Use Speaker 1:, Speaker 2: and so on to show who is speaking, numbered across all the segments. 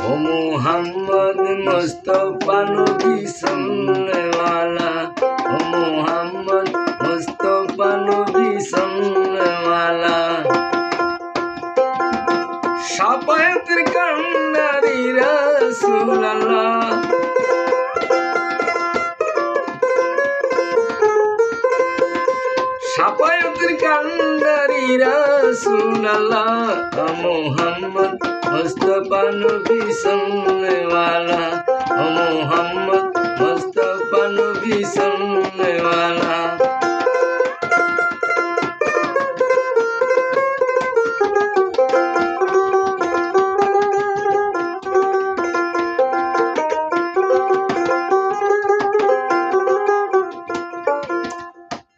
Speaker 1: ও মোহাম্মদ মুস্তাফা নবী সাল্লাল্লাহু ও মোহাম্মদ মুস্তাফা নবী সাল্লাল্লাহু শাফায়াতের কান্ডারি রাসূলুল্লাহ শাফায়াতের কান্ডারি রাসূলুল্লাহ মুহাম্মদ মুস্তাফা নবী সাল্লাল্লাহু ও মুহাম্মদ মুস্তাফা নবী সাল্লাল্লাহু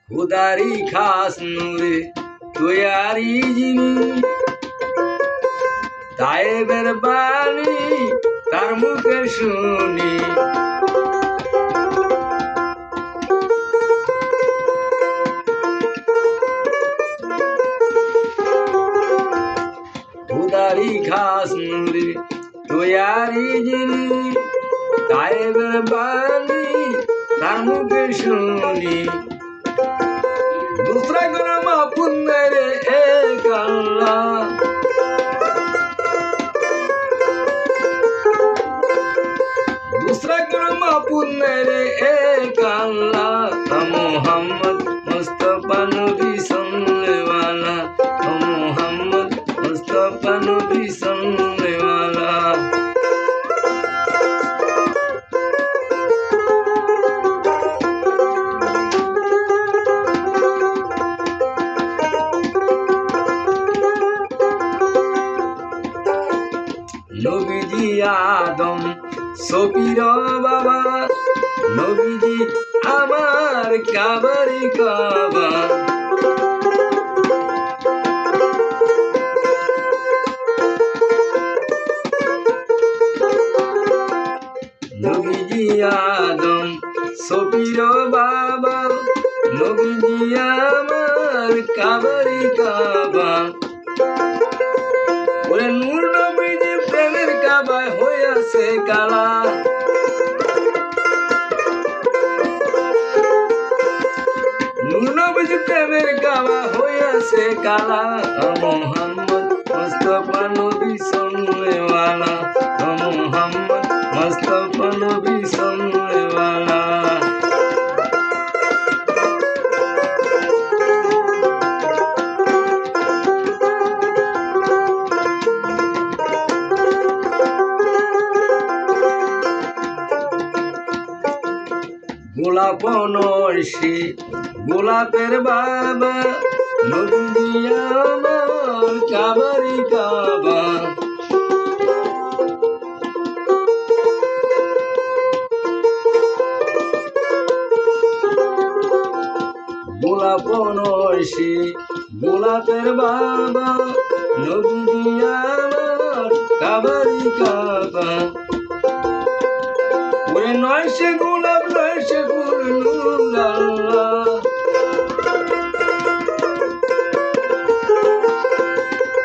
Speaker 1: खुदारी खास नूरे तैयारी जिनी ताइबेर बानी तार मुखे शुनी खुदारी खास नूरे तैयारी जिनी ताइबेर बानी तार मुखे शुनी दूसरा गुना मापुन मेरे एक अल्लाह दूसरा गुना मापुन मेरे एक अल्लाह मोहम्मद मुस्तफा नबी सल्लल्लाहु मोहम्मद मुस्तफा नबी सल्लल्लाहु নবীজি আদম সফির বাবা নবীজি আমার কাবারি কাবা নবীজি আদম সফির বাবা নবীজি আমার কাবারি কাবা ওরে নূর নবীজি প্রেমের কাবায় হইয়াছে কালা নূর নবীজি প্রেমের কাবা হইয়াছে কালা মুহাম্মদ মুস্তাফা নবী সাল্লাল্লাহু মুহাম্মদ মুস্তাফা নবী সাল্লাল্লাহু গোলাপ নয়সি গোলাপের বাবা নবী আমার কাবারি কাবা গোলাপ নয়সি গোলাপের বাবা নবী আমার কাবারি কাবা ওরে নয়সে গোলাপ নয়সে ফুল নূর আল্লাহ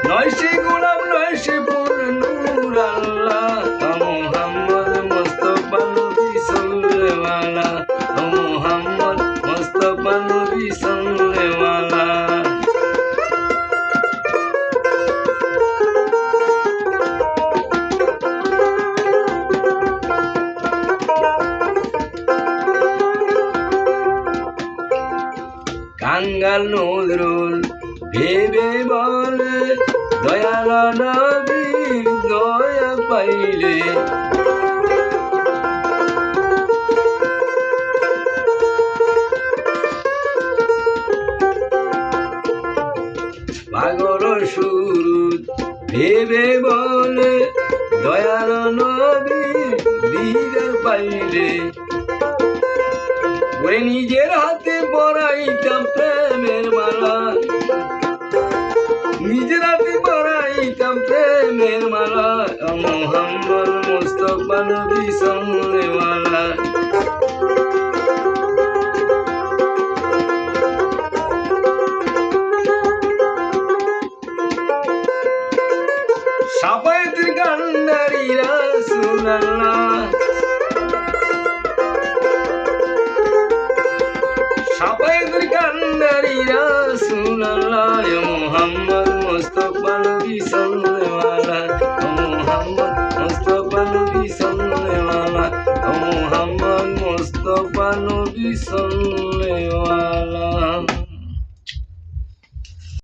Speaker 1: নয়সে গোলাপ নয়সে ফুল নূর আল্লাহ মুহাম্মদ মুস্তাফা নবী সাল্লাল্লাহু মুহাম্মদ মুস্তাফা নবী সাল্লাল্লাহু কাঙ্গাল নজরুল ভেবে বলে দয়াল নবীর দয়া পাইলে পাগল সুরুত ভেবে বলে দয়াল নবীর দিদার পাইলে ওরে নিজের হাতে পরাইতাম প্রেমের মালা নিজের হাতে পরাইতাম প্রেমের মালা মুহাম্মদ মুস্তাফা নবী সাল্লাল্লাহু সাফায়াতের কান্ডারি রাসূলুল্লাহ সাফায়েতের কান্ডারি রাসূলুল্লাহ মুহাম্মদ মুস্তাফা নবী সাল্লাল্লাহু আলাইহি মুহাম্মদ মুস্তাফা নবী সাল্লাল্লাহু আলাইহি মুহাম্মদ মুস্তাফা নবী সাল্লাল্লাহু